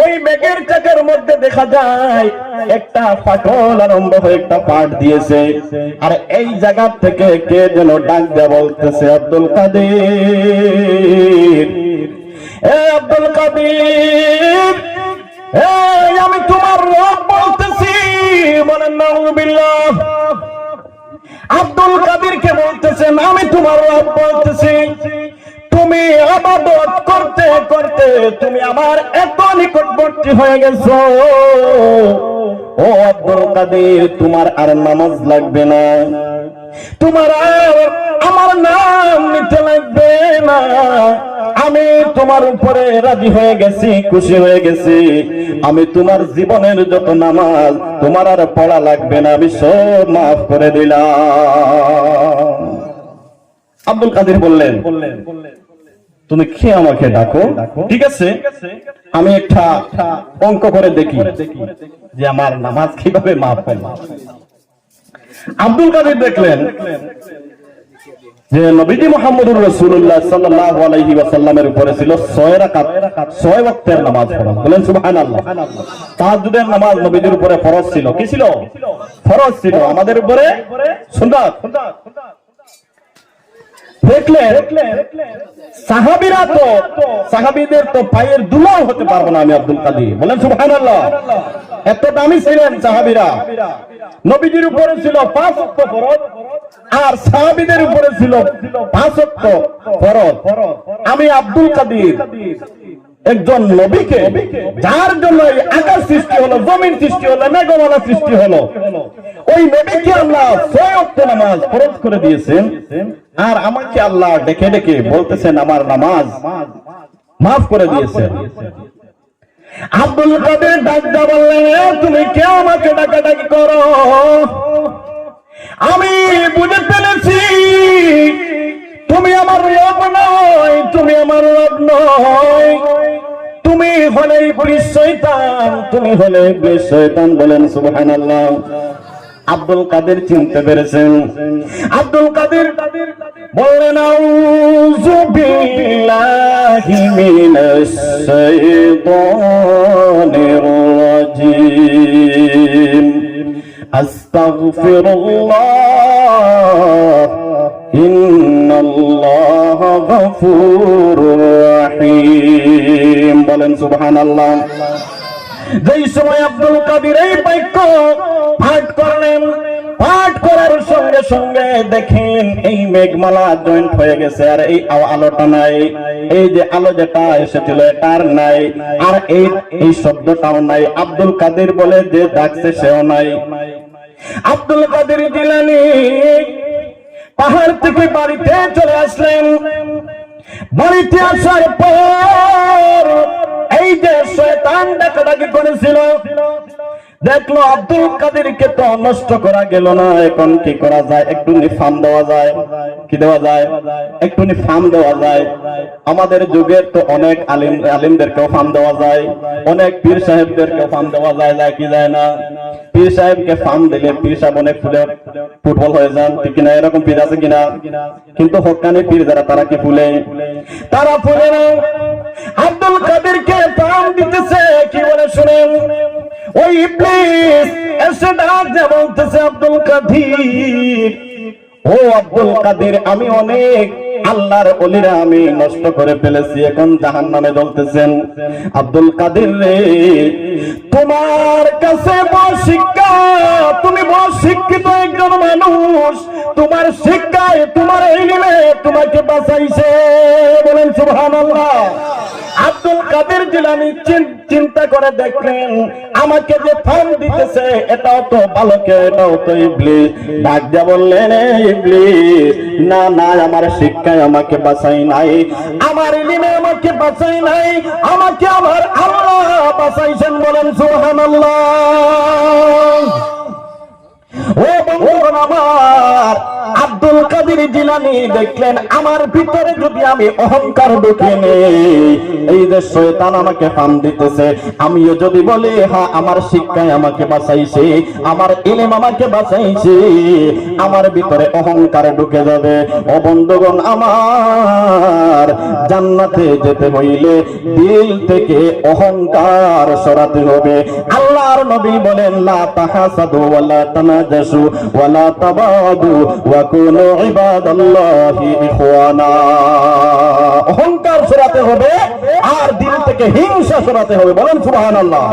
ওই মেঘের চাকার মধ্যে দেখা যায় একটা ফাটল আরম্ভ হয়ে একটা পাট দিয়েছে, আর এই জায়গা থেকে কে যেন ডাক দেয়া বলতেছে, আব্দুল কাদের, এ আব্দুল কাদের, আমি তোমার রব বলতেছি। বলেন নাউযুবিল্লাহ। আব্দুল কাদেরকে বলতেছেন, আমি তোমার রব বলতেছি, তুমি ইবাদত করতে করতে তুমি আমার এত নিকটবর্তী হয়ে গেছো, ও আব্দুল কাদের, তোমার আর নামাজ লাগবে না, তোমার আর আমার নাম নিতে লাগবে না, আমি তোমার উপরে রাজি হয়ে গেছি, খুশি হয়ে গেছি, আমি তোমার জীবনের যত নামাজ তোমার আর পড়া লাগবে না, আমি সব মাফ করে দিলাম। আব্দুল কাদের বললেন, তুমি খেয়ে আমাকে ডাকো, ঠিক আছে, আমি একটা অঙ্ক করে দেখি যে আমার নামাজ কিভাবে মাফ হয়। আব্দুল কাদের দেখলেন যে নবীজি মুহাম্মদুর রাসূলুল্লাহ সাল্লাল্লাহু আলাইহি ওয়াসাল্লামের উপরে ছিল 6 রাকাত 6 ওয়াক্তের নামাজ পড়া। বলেন সুবহানাল্লাহ। তাহাজ্জুদের নামাজ নবীজির উপরে ফরজ ছিল। কি ছিল? ফরজ ছিল। আমাদের উপরে সুন্নাত। দেখলেন সাহাবীদের তো পায়ের ধুলাও হতে পারবো না আমি আব্দুল কাদের। বলেন সুবহানাল্লাহ। এত দামি ছিলেন সাহাবীরা। নবীজির উপরে ছিল 5 ওয়াক্ত ফরজ, আর সাহাবীদের উপরে ছিল 5 ওয়াক্ত ফরজ। আমি আব্দুল কাদের একজন নবীকে, যার জন্য আকাশ সৃষ্টি হলো, জমিন সৃষ্টি হলো, মেঘমালা সৃষ্টি হলো, ওই নবীকে আল্লাহ 6 ওয়াক্ত নামাজ ফরজ করে দিয়েছেন, আর আমাকে আল্লাহ ডেকে ডেকে বলতেছেন আমার নামাজ মাফ করে দিয়েছেন। আব্দুল কাদের ডাকতে বললেন, তুমি কে আমাকে ডাকাডাকি করো? আমি বুঝে ফেলেছি তুমি আমার রব নয়, তুমি আমার রব নয়, তুমি হলে ইবলিস শয়তান, তুমি হলে ইবলিস শয়তান। বলেন সুবহানাল্লাহ। আব্দুল কাদের চিনতে পেরেছেন। আব্দুল কাদের বললেন, আউযু বিল্লাহি মিনাশ শাইতানির রাজীম, আস্তাগফিরুল্লাহ, ইন্নাল্লাহা গফুরুর রহিম। বলেন সুবহানাল্লাহ। যেই সময় আব্দুল কাদের এই বাক্য পাঠ করলেন, পাঠ করার সঙ্গে সঙ্গে দেখেন এই মেঘমালা জয়েন্ট হয়ে গেছে, আর এই আলোটা নাই, এই যে আলো যেটা এসেছিল এটার নাই, আর এই শব্দটাও নাই। আব্দুল কাদের বলে যে ডাকছে সেও নাই। আব্দুল কাদের জিলানী পাহাড় থেকে বাড়িতে চলে আসলেন। বাড়িতে আসার পর এই যে শয়তান ডাকাডাকি করেছিল, দেখলো আব্দুল কাদেরকে তো নষ্ট করা গেল না, এখন কি করা যায়? একটু ফার্ম দেওয়া যায়। কি দেওয়া যায়? একটু ফার্ম দেওয়া যায়। আমাদের যুগের তো অনেক আলিমদেরকেও ফার্ম দেওয়া যায়, অনেক পীর সাহেবদেরকেও ফার্ম দেওয়া যায়, যায় কি যায় না? পীর সাহেবকে ফার্ম দিলে পীর সাহেব অনেক ফুটবল হয়ে যান, ঠিক কিনা? এরকম পীর আছে কিনা? কিন্তু হক্কানি পীর যারা, তারা কি ফুলে? তারা ফুলে না। আব্দুল কাদেরকে ফার্ম দিতেছে, কি বলে শুনেন? ওই ইবলিস এসে ডাক দিয়ে বলতেছে, আব্দুল কাদের, ও আব্দুল কাদের, আমি অনেক আল্লাহর ওলিরা আমি নষ্ট করে ফেলেছি, এখন জাহান্নামে জ্বলতেছেন। আব্দুল কাদের রে, তোমার কাছে বড় শিক্ষা, তুমি বড় শিক্ষিত একজন মানুষ, তোমার শিক্ষায়, তোমার ইলমে তোমাকে বাঁচাইছে। বলেন সুবহানাল্লাহ। আব্দুল কাদের জিলানী চিন্তা করে দেখলেন, আমাকে যে ফার্ম দিতেছে এটাও তো ভালো কেউ, এটাও তো ইবলিস। ডাক দিয়া বললেন, ইবলিস, না না, আমার শিক্ষায় আমাকে বাঁচাই নাই, আমার ইলমে আমাকে বাঁচাই নাই, আমাকে আমার আল্লাহ বাঁচাইছেন। বলেন সুবহানাল্লাহ। ও বন্ধুগণ আমার, আব্দুল কাদের জিলানী দেখলেন আমার ভিতরে যদি আমি অহংকার ঢুকে নেই, এই যে শয়তান আমাকে ফান দিতেছে, আমিও যদি বলি হ্যাঁ আমার শিক্ষায় আমাকে বাঁচাইছে, আমার ইলম আমাকে বাঁচাইছে, আমার ভিতরে অহংকার ঢুকে যাবে। ও বন্ধুগণ আমার, জান্নাতে যেতে হইলে দিল থেকে অহংকার সরাতে হবে। আল্লাহর নবী বলেন লা তাহাসাদু ওয়ালা তানাজাসু ওয়ালা তাবাদু ওয়া কুনু ইবাদাল্লাহি ইখওয়ানা। অহংকার সরাতে হবে আর দিল থেকে হিংসা সরাতে হবে। বলেন সুবহানাল্লাহ।